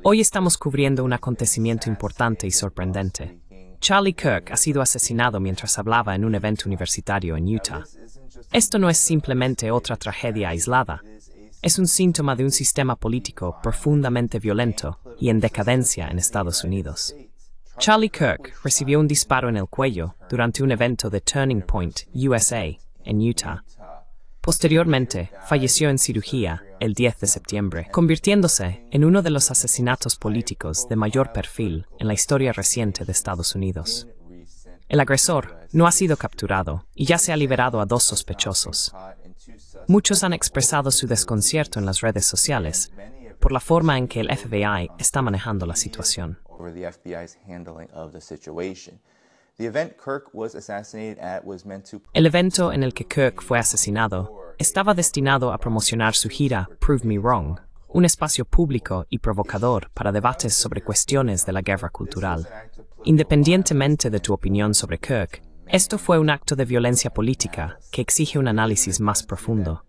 Hoy estamos cubriendo un acontecimiento importante y sorprendente. Charlie Kirk ha sido asesinado mientras hablaba en un evento universitario en Utah. Esto no es simplemente otra tragedia aislada. Es un síntoma de un sistema político profundamente violento y en decadencia en Estados Unidos. Charlie Kirk recibió un disparo en el cuello durante un evento de Turning Point, USA, en Utah. Posteriormente, falleció en cirugía el 10 de septiembre, convirtiéndose en uno de los asesinatos políticos de mayor perfil en la historia reciente de Estados Unidos. El agresor no ha sido capturado y ya se ha liberado a 2 sospechosos. Muchos han expresado su desconcierto en las redes sociales por la forma en que el FBI está manejando la situación. El evento en el que Kirk fue asesinado estaba destinado a promocionar su gira Prove Me Wrong, un espacio público y provocador para debates sobre cuestiones de la guerra cultural. Independientemente de tu opinión sobre Kirk, esto fue un acto de violencia política que exige un análisis más profundo.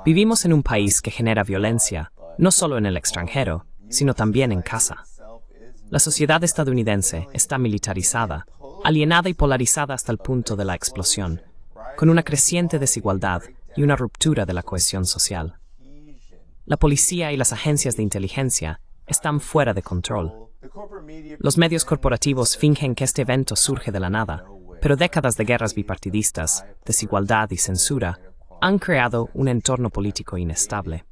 Vivimos en un país que genera violencia, no solo en el extranjero, sino también en casa. La sociedad estadounidense está militarizada, alienada y polarizada hasta el punto de la explosión, con una creciente desigualdad y una ruptura de la cohesión social. La policía y las agencias de inteligencia están fuera de control. Los medios corporativos fingen que este evento surge de la nada, pero décadas de guerras bipartidistas, desigualdad y censura han creado un entorno político inestable.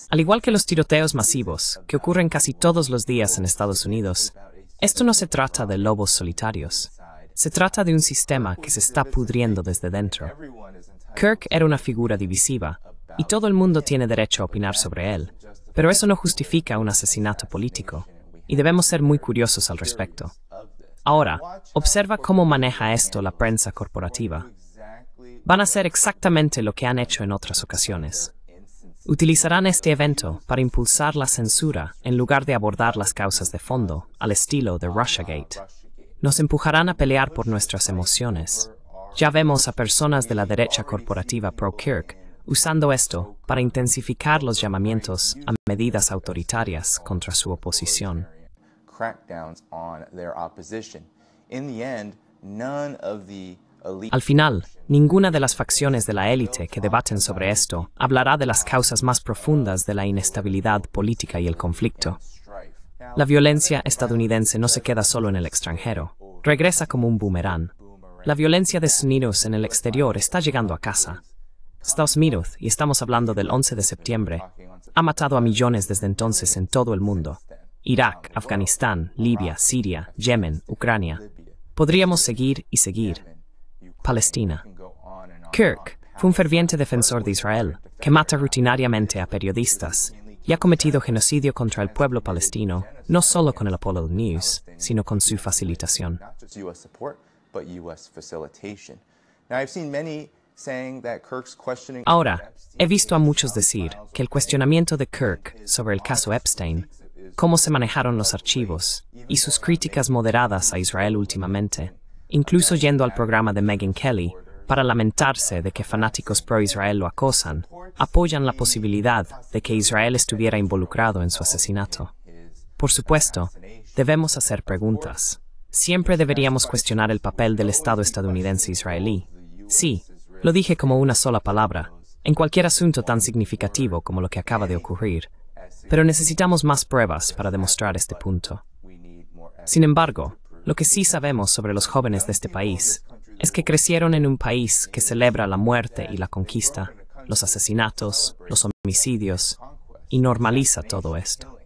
Al igual que los tiroteos masivos, que ocurren casi todos los días en Estados Unidos, esto no se trata de lobos solitarios. Se trata de un sistema que se está pudriendo desde dentro. Kirk era una figura divisiva, y todo el mundo tiene derecho a opinar sobre él, pero eso no justifica un asesinato político, y debemos ser muy curiosos al respecto. Ahora, observa cómo maneja esto la prensa corporativa. Van a hacer exactamente lo que han hecho en otras ocasiones. Utilizarán este evento para impulsar la censura en lugar de abordar las causas de fondo, al estilo de Russiagate. Nos empujarán a pelear por nuestras emociones. Ya vemos a personas de la derecha corporativa pro-Kirk usando esto para intensificar los llamamientos a medidas autoritarias contra su oposición. Al final, ninguna de las facciones de la élite que debaten sobre esto hablará de las causas más profundas de la inestabilidad política y el conflicto. La violencia estadounidense no se queda solo en el extranjero, regresa como un boomerang. La violencia de Estados Unidos en el exterior está llegando a casa. Estados Unidos, y estamos hablando del 11 de septiembre, ha matado a millones desde entonces en todo el mundo. Irak, Afganistán, Libia, Siria, Yemen, Ucrania. Podríamos seguir y seguir. Palestina. Kirk fue un ferviente defensor de Israel, que mata rutinariamente a periodistas, y ha cometido genocidio contra el pueblo palestino, no solo con el Apollo News, sino con su facilitación. Ahora, he visto a muchos decir que el cuestionamiento de Kirk sobre el caso Epstein, cómo se manejaron los archivos, y sus críticas moderadas a Israel últimamente, incluso yendo al programa de Megyn Kelly para lamentarse de que fanáticos pro-Israel lo acosan, apoyan la posibilidad de que Israel estuviera involucrado en su asesinato. Por supuesto, debemos hacer preguntas. Siempre deberíamos cuestionar el papel del Estado estadounidense israelí. Sí, lo dije como una sola palabra, en cualquier asunto tan significativo como lo que acaba de ocurrir, pero necesitamos más pruebas para demostrar este punto. Sin embargo, lo que sí sabemos sobre los jóvenes de este país es que crecieron en un país que celebra la muerte y la conquista, los asesinatos, los homicidios, y normaliza todo esto.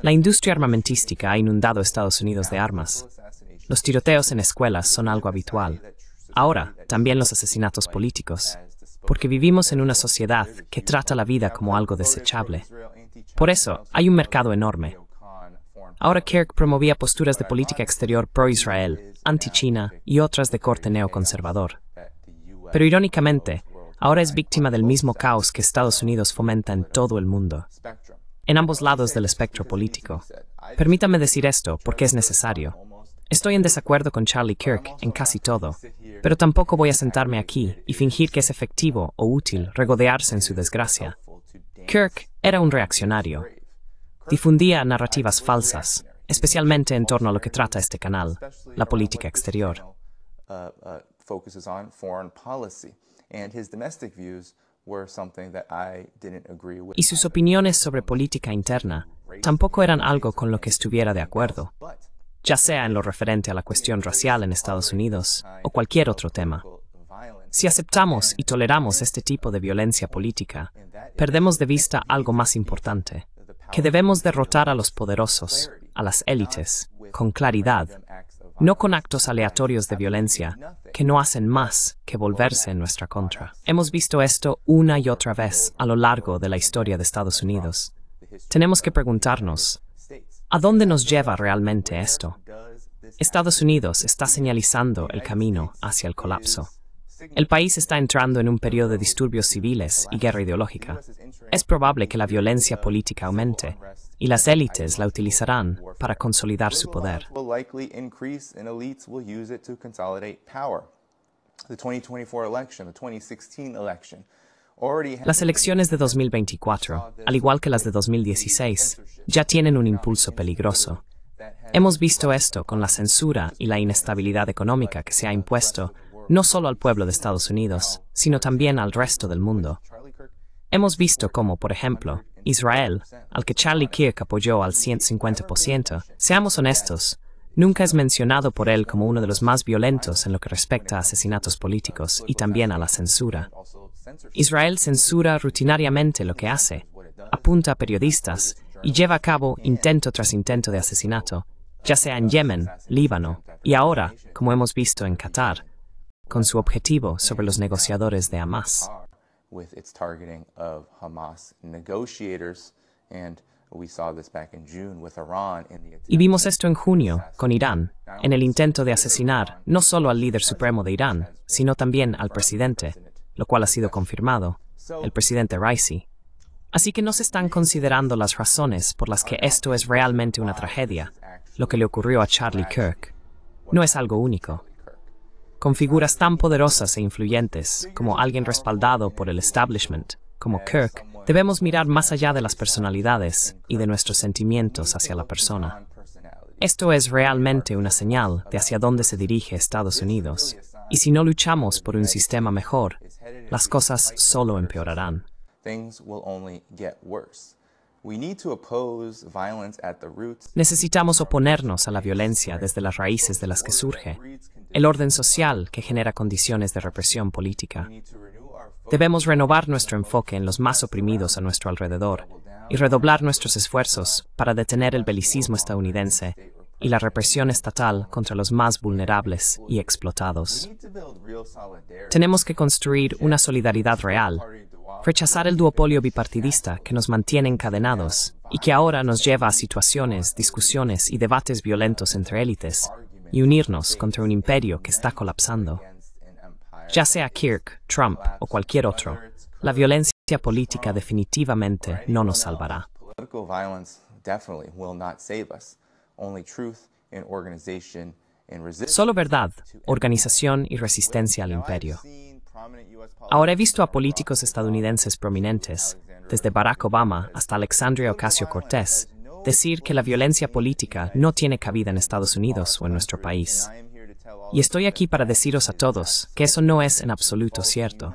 La industria armamentística ha inundado Estados Unidos de armas. Los tiroteos en escuelas son algo habitual. Ahora, también los asesinatos políticos, porque vivimos en una sociedad que trata la vida como algo desechable. Por eso, hay un mercado enorme. Ahora Kirk promovía posturas de política exterior pro-Israel, anti-China y otras de corte neoconservador. Pero irónicamente, ahora es víctima del mismo caos que Estados Unidos fomenta en todo el mundo, en ambos lados del espectro político. Permítame decir esto porque es necesario. Estoy en desacuerdo con Charlie Kirk en casi todo, pero tampoco voy a sentarme aquí y fingir que es efectivo o útil regodearse en su desgracia. Kirk era un reaccionario. Difundía narrativas falsas, especialmente en torno a lo que trata este canal, la política exterior. Y sus opiniones sobre política interna tampoco eran algo con lo que estuviera de acuerdo, ya sea en lo referente a la cuestión racial en Estados Unidos o cualquier otro tema. Si aceptamos y toleramos este tipo de violencia política, perdemos de vista algo más importante, que debemos derrotar a los poderosos, a las élites, con claridad, no con actos aleatorios de violencia que no hacen más que volverse en nuestra contra. Hemos visto esto una y otra vez a lo largo de la historia de Estados Unidos. Tenemos que preguntarnos, ¿a dónde nos lleva realmente esto? Estados Unidos está señalizando el camino hacia el colapso. El país está entrando en un periodo de disturbios civiles y guerra ideológica. Es probable que la violencia política aumente, y las élites la utilizarán para consolidar su poder. Las elecciones de 2024, al igual que las de 2016, ya tienen un impulso peligroso. Hemos visto esto con la censura y la inestabilidad económica que se ha impuesto no solo al pueblo de Estados Unidos, sino también al resto del mundo. Hemos visto cómo, por ejemplo, Israel, al que Charlie Kirk apoyó al 150%, seamos honestos, nunca es mencionado por él como uno de los más violentos en lo que respecta a asesinatos políticos y también a la censura. Israel censura rutinariamente lo que hace, apunta a periodistas y lleva a cabo intento tras intento de asesinato, ya sea en Yemen, Líbano y ahora, como hemos visto en Qatar, con su objetivo sobre los negociadores de Hamas. Y vimos esto en junio, con Irán, en el intento de asesinar no solo al líder supremo de Irán, sino también al presidente, lo cual ha sido confirmado, el presidente Raisi. Así que no se están considerando las razones por las que esto es realmente una tragedia. Lo que le ocurrió a Charlie Kirk no es algo único. Con figuras tan poderosas e influyentes como alguien respaldado por el establishment, como Kirk, debemos mirar más allá de las personalidades y de nuestros sentimientos hacia la persona. Esto es realmente una señal de hacia dónde se dirige Estados Unidos, y si no luchamos por un sistema mejor, las cosas solo empeorarán. Necesitamos oponernos a la violencia desde las raíces de las que surge, el orden social que genera condiciones de represión política. Debemos renovar nuestro enfoque en los más oprimidos a nuestro alrededor y redoblar nuestros esfuerzos para detener el belicismo estadounidense y la represión estatal contra los más vulnerables y explotados. Tenemos que construir una solidaridad real, rechazar el duopolio bipartidista que nos mantiene encadenados y que ahora nos lleva a situaciones, discusiones y debates violentos entre élites, y unirnos contra un imperio que está colapsando. Ya sea Kirk, Trump o cualquier otro, la violencia política definitivamente no nos salvará. Solo verdad, organización y resistencia al imperio. Ahora he visto a políticos estadounidenses prominentes, desde Barack Obama hasta Alexandria Ocasio-Cortez, decir que la violencia política no tiene cabida en Estados Unidos o en nuestro país. Y estoy aquí para deciros a todos que eso no es en absoluto cierto.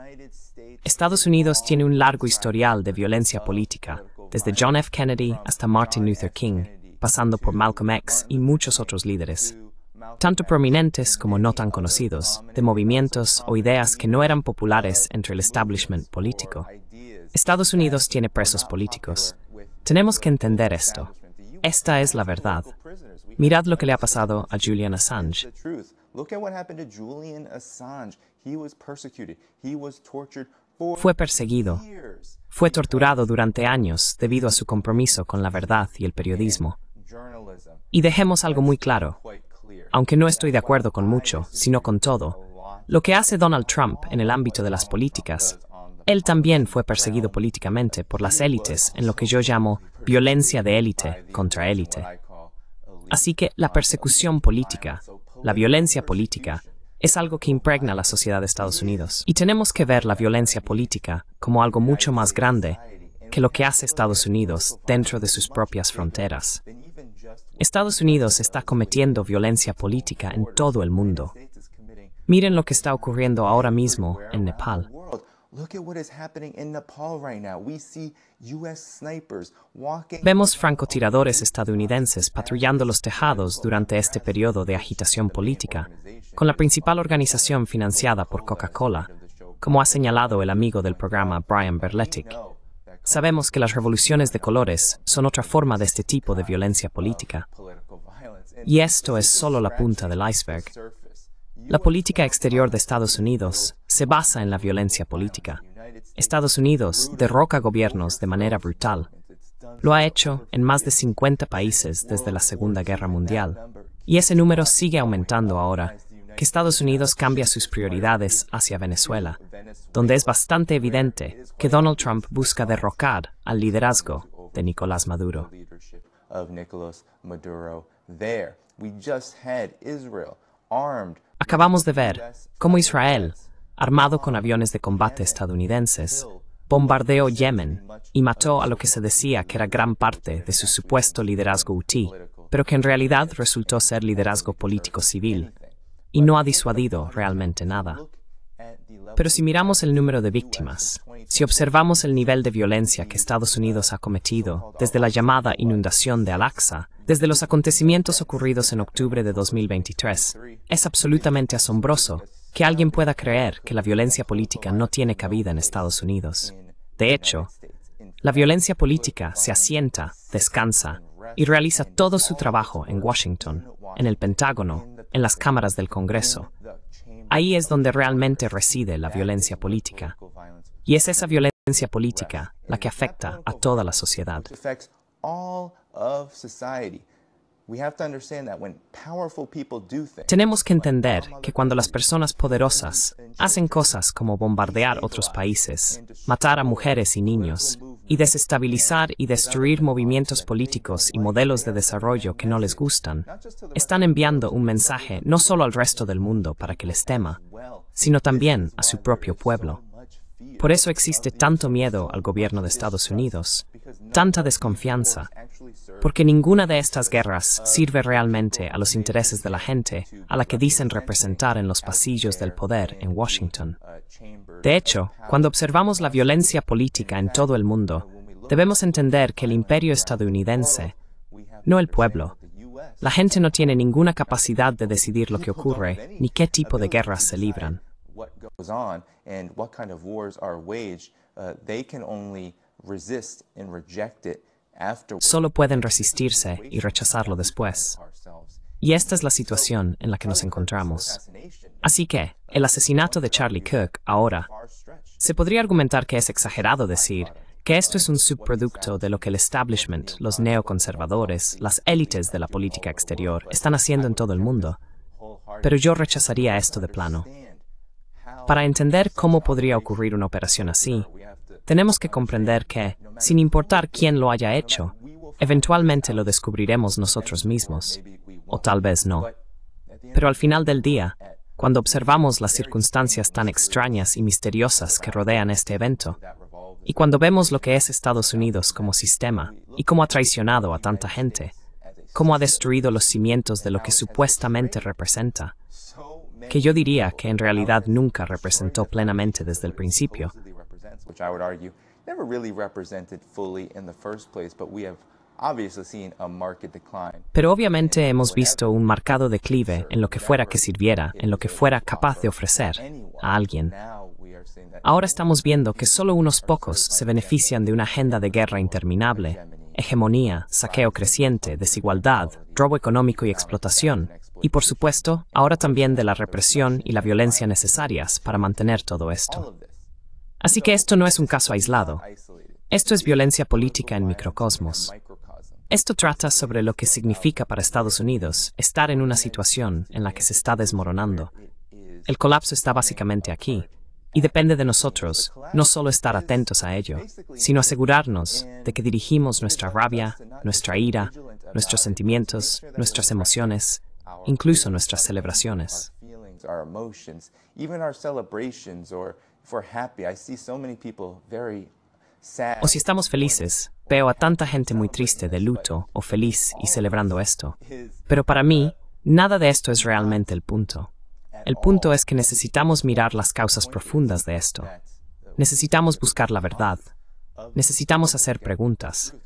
Estados Unidos tiene un largo historial de violencia política, desde John F. Kennedy hasta Martin Luther King, pasando por Malcolm X y muchos otros líderes, tanto prominentes como no tan conocidos, de movimientos o ideas que no eran populares entre el establishment político. Estados Unidos tiene presos políticos. Tenemos que entender esto. Esta es la verdad. Mirad lo que le ha pasado a Julian Assange. Fue perseguido. Fue torturado durante años debido a su compromiso con la verdad y el periodismo. Y dejemos algo muy claro. Aunque no estoy de acuerdo con mucho, sino con todo, lo que hace Donald Trump en el ámbito de las políticas, él también fue perseguido políticamente por las élites en lo que yo llamo violencia de élite contra élite. Así que la persecución política, la violencia política, es algo que impregna la sociedad de Estados Unidos. Y tenemos que ver la violencia política como algo mucho más grande que lo que hace Estados Unidos dentro de sus propias fronteras. Estados Unidos está cometiendo violencia política en todo el mundo. Miren lo que está ocurriendo ahora mismo en Nepal. Vemos francotiradores estadounidenses patrullando los tejados durante este periodo de agitación política, con la principal organización financiada por Coca-Cola, como ha señalado el amigo del programa Brian Berletic. Sabemos que las revoluciones de colores son otra forma de este tipo de violencia política. Y esto es solo la punta del iceberg. La política exterior de Estados Unidos se basa en la violencia política. Estados Unidos derroca gobiernos de manera brutal. Lo ha hecho en más de 50 países desde la Segunda Guerra Mundial. Y ese número sigue aumentando ahora que Estados Unidos cambia sus prioridades hacia Venezuela, donde es bastante evidente que Donald Trump busca derrocar al liderazgo de Nicolás Maduro. Acabamos de ver cómo Israel, armado con aviones de combate estadounidenses, bombardeó Yemen y mató a lo que se decía que era gran parte de su supuesto liderazgo hutí, pero que en realidad resultó ser liderazgo político civil, y no ha disuadido realmente nada. Pero si miramos el número de víctimas, si observamos el nivel de violencia que Estados Unidos ha cometido desde la llamada inundación de Al-Aqsa, desde los acontecimientos ocurridos en octubre de 2023, es absolutamente asombroso que alguien pueda creer que la violencia política no tiene cabida en Estados Unidos. De hecho, la violencia política se asienta, descansa y realiza todo su trabajo en Washington, en el Pentágono, en las cámaras del Congreso. Ahí es donde realmente reside la violencia política. Y es esa violencia política la que afecta a toda la sociedad. Tenemos que entender que cuando las personas poderosas hacen cosas como bombardear otros países, matar a mujeres y niños, y desestabilizar y destruir movimientos políticos y modelos de desarrollo que no les gustan, están enviando un mensaje no solo al resto del mundo para que les tema, sino también a su propio pueblo. Por eso existe tanto miedo al gobierno de Estados Unidos, tanta desconfianza, porque ninguna de estas guerras sirve realmente a los intereses de la gente a la que dicen representar en los pasillos del poder en Washington. De hecho, cuando observamos la violencia política en todo el mundo, debemos entender que el imperio estadounidense, no el pueblo, la gente no tiene ninguna capacidad de decidir lo que ocurre ni qué tipo de guerras se libran. Solo pueden resistirse y rechazarlo después. Y esta es la situación en la que nos encontramos. Así que, el asesinato de Charlie Kirk ahora, se podría argumentar que es exagerado decir que esto es un subproducto de lo que el establishment, los neoconservadores, las élites de la política exterior están haciendo en todo el mundo. Pero yo rechazaría esto de plano. Para entender cómo podría ocurrir una operación así, tenemos que comprender que, sin importar quién lo haya hecho, eventualmente lo descubriremos nosotros mismos, o tal vez no. Pero al final del día, cuando observamos las circunstancias tan extrañas y misteriosas que rodean este evento, y cuando vemos lo que es Estados Unidos como sistema, y cómo ha traicionado a tanta gente, cómo ha destruido los cimientos de lo que supuestamente representa, que yo diría que en realidad nunca representó plenamente desde el principio. Pero obviamente hemos visto un marcado declive en lo que fuera que sirviera, en lo que fuera capaz de ofrecer a alguien. Ahora estamos viendo que solo unos pocos se benefician de una agenda de guerra interminable, hegemonía, saqueo creciente, desigualdad, robo económico y explotación, y por supuesto, ahora también de la represión y la violencia necesarias para mantener todo esto. Así que esto no es un caso aislado. Esto es violencia política en microcosmos. Esto trata sobre lo que significa para Estados Unidos estar en una situación en la que se está desmoronando. El colapso está básicamente aquí, Y depende de nosotros no solo estar atentos a ello, sino asegurarnos de que dirigimos nuestra rabia, nuestra ira, nuestros sentimientos, nuestras emociones, incluso nuestras celebraciones. O si estamos felices, veo a tanta gente muy triste de luto o feliz y celebrando esto. Pero para mí, nada de esto es realmente el punto. El punto es que necesitamos mirar las causas profundas de esto. Necesitamos buscar la verdad. Necesitamos hacer preguntas.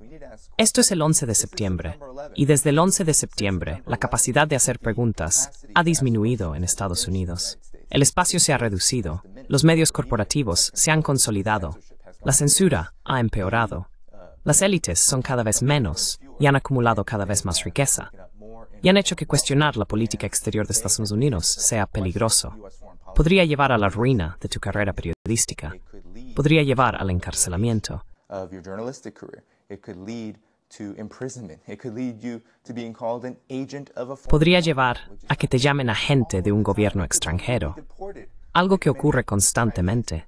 Esto es el 11 de septiembre, y desde el 11 de septiembre, la capacidad de hacer preguntas ha disminuido en Estados Unidos. El espacio se ha reducido, los medios corporativos se han consolidado, la censura ha empeorado, las élites son cada vez menos y han acumulado cada vez más riqueza, y han hecho que cuestionar la política exterior de Estados Unidos sea peligroso. Podría llevar a la ruina de tu carrera periodística, podría llevar al encarcelamiento. Podría llevar a que te llamen agente de un gobierno extranjero, algo que ocurre constantemente.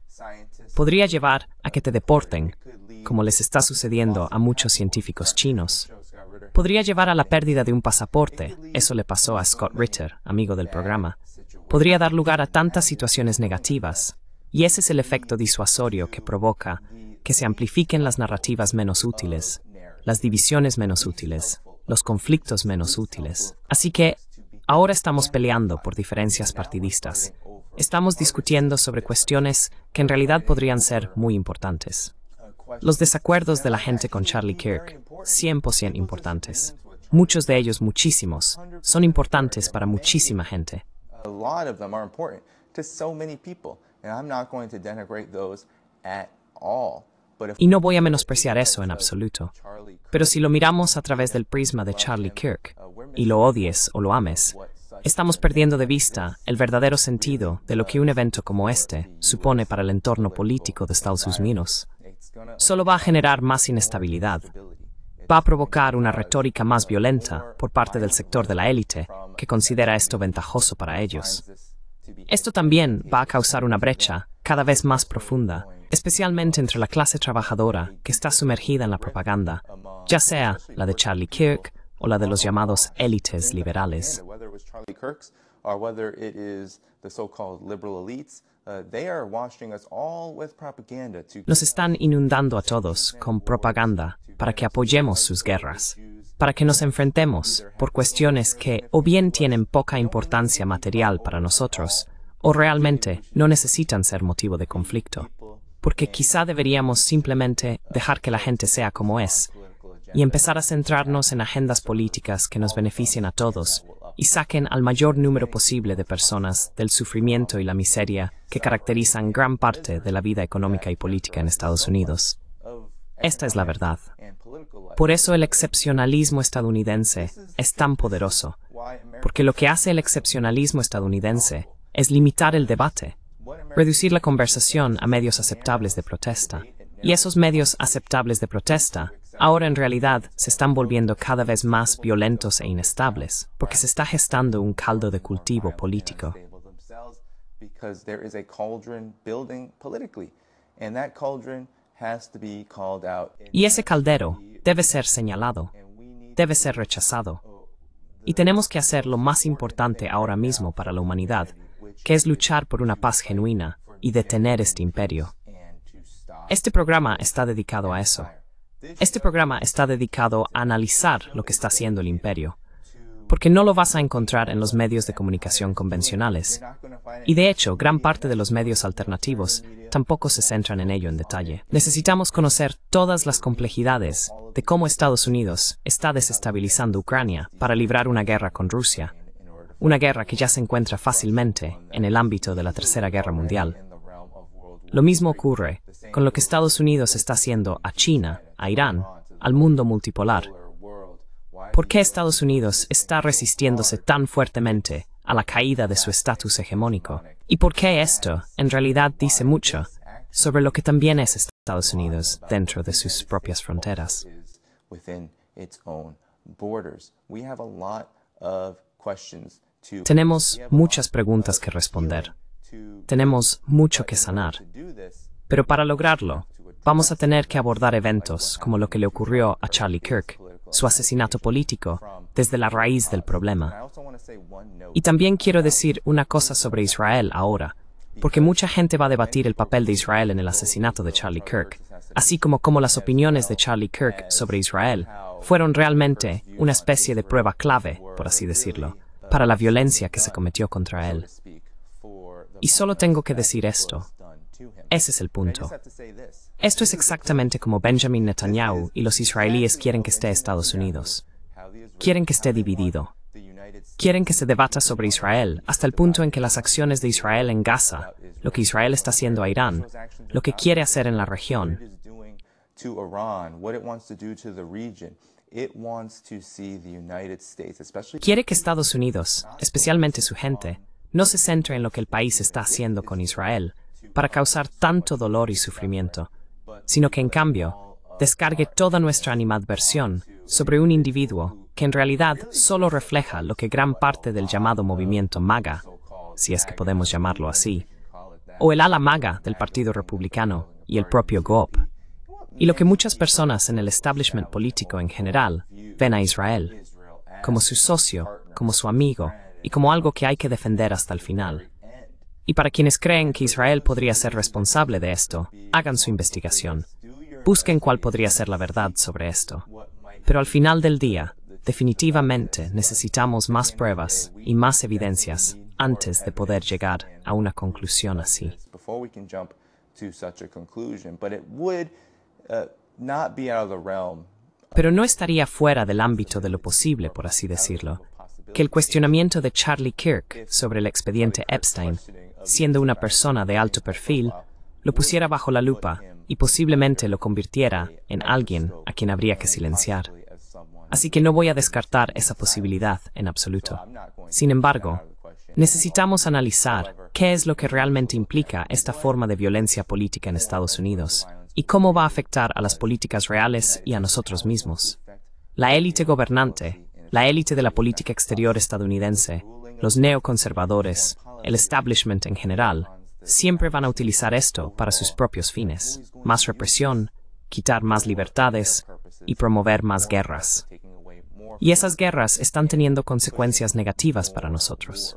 Podría llevar a que te deporten, como les está sucediendo a muchos científicos chinos. Podría llevar a la pérdida de un pasaporte, eso le pasó a Scott Ritter, amigo del programa. Podría dar lugar a tantas situaciones negativas, y ese es el efecto disuasorio que provoca que se amplifiquen las narrativas menos útiles, las divisiones menos útiles, los conflictos menos útiles. Así que, ahora estamos peleando por diferencias partidistas. Estamos discutiendo sobre cuestiones que en realidad podrían ser muy importantes. Los desacuerdos de la gente con Charlie Kirk, 100% importantes. Muchos de ellos, muchísimos, son importantes para muchísima gente. Y no voy a menospreciar eso en absoluto. Pero si lo miramos a través del prisma de Charlie Kirk, y lo odies o lo ames, estamos perdiendo de vista el verdadero sentido de lo que un evento como este supone para el entorno político de Estados Unidos. Solo va a generar más inestabilidad. Va a provocar una retórica más violenta por parte del sector de la élite que considera esto ventajoso para ellos. Esto también va a causar una brecha cada vez más profunda, especialmente entre la clase trabajadora que está sumergida en la propaganda, ya sea la de Charlie Kirk o la de los llamados élites liberales. Nos están inundando a todos con propaganda para que apoyemos sus guerras, para que nos enfrentemos por cuestiones que o bien tienen poca importancia material para nosotros, o realmente no necesitan ser motivo de conflicto, porque quizá deberíamos simplemente dejar que la gente sea como es, y empezar a centrarnos en agendas políticas que nos beneficien a todos y saquen al mayor número posible de personas del sufrimiento y la miseria que caracterizan gran parte de la vida económica y política en Estados Unidos. Esta es la verdad. Por eso el excepcionalismo estadounidense es tan poderoso, porque lo que hace el excepcionalismo estadounidense es limitar el debate, reducir la conversación a medios aceptables de protesta, y esos medios aceptables de protesta ahora en realidad se están volviendo cada vez más violentos e inestables, porque se está gestando un caldo de cultivo político. Y ese caldero debe ser señalado, debe ser rechazado. Y tenemos que hacer lo más importante ahora mismo para la humanidad, que es luchar por una paz genuina y detener este imperio. Este programa está dedicado a eso. Este programa está dedicado a analizar lo que está haciendo el imperio, porque no lo vas a encontrar en los medios de comunicación convencionales. Y de hecho, gran parte de los medios alternativos tampoco se centran en ello en detalle. Necesitamos conocer todas las complejidades de cómo Estados Unidos está desestabilizando Ucrania para librar una guerra con Rusia, una guerra que ya se encuentra fácilmente en el ámbito de la Tercera Guerra Mundial. Lo mismo ocurre con lo que Estados Unidos está haciendo a China, a Irán, al mundo multipolar. ¿Por qué Estados Unidos está resistiéndose tan fuertemente a la caída de su estatus hegemónico? ¿Y por qué esto, en realidad, dice mucho sobre lo que también es Estados Unidos dentro de sus propias fronteras? Tenemos muchas preguntas que responder. Tenemos mucho que sanar. Pero para lograrlo, vamos a tener que abordar eventos como lo que le ocurrió a Charlie Kirk, su asesinato político, desde la raíz del problema. Y también quiero decir una cosa sobre Israel ahora, porque mucha gente va a debatir el papel de Israel en el asesinato de Charlie Kirk, así como cómo las opiniones de Charlie Kirk sobre Israel fueron realmente una especie de prueba clave, por así decirlo, para la violencia que se cometió contra él. Y solo tengo que decir esto. Ese es el punto. Esto es exactamente como Benjamin Netanyahu y los israelíes quieren que esté Estados Unidos. Quieren que esté dividido. Quieren que se debata sobre Israel hasta el punto en que las acciones de Israel en Gaza, lo que Israel está haciendo a Irán, lo que quiere hacer en la región, quiere que Estados Unidos, especialmente su gente, no se centre en lo que el país está haciendo con Israel para causar tanto dolor y sufrimiento, sino que en cambio descargue toda nuestra animadversión sobre un individuo que en realidad solo refleja lo que gran parte del llamado movimiento MAGA, si es que podemos llamarlo así, o el ala MAGA del Partido Republicano y el propio GOP, y lo que muchas personas en el establishment político en general ven a Israel, como su socio, como su amigo, y como algo que hay que defender hasta el final. Y para quienes creen que Israel podría ser responsable de esto, hagan su investigación. Busquen cuál podría ser la verdad sobre esto. Pero al final del día, definitivamente necesitamos más pruebas y más evidencias antes de poder llegar a una conclusión así. Pero no estaría fuera del ámbito de lo posible, por así decirlo, que el cuestionamiento de Charlie Kirk sobre el expediente Epstein, siendo una persona de alto perfil, lo pusiera bajo la lupa y posiblemente lo convirtiera en alguien a quien habría que silenciar. Así que no voy a descartar esa posibilidad en absoluto. Sin embargo, necesitamos analizar qué es lo que realmente implica esta forma de violencia política en Estados Unidos y cómo va a afectar a las políticas reales y a nosotros mismos. La élite gobernante, la élite de la política exterior estadounidense, los neoconservadores, el establishment en general, siempre van a utilizar esto para sus propios fines: más represión, quitar más libertades y promover más guerras. Y esas guerras están teniendo consecuencias negativas para nosotros.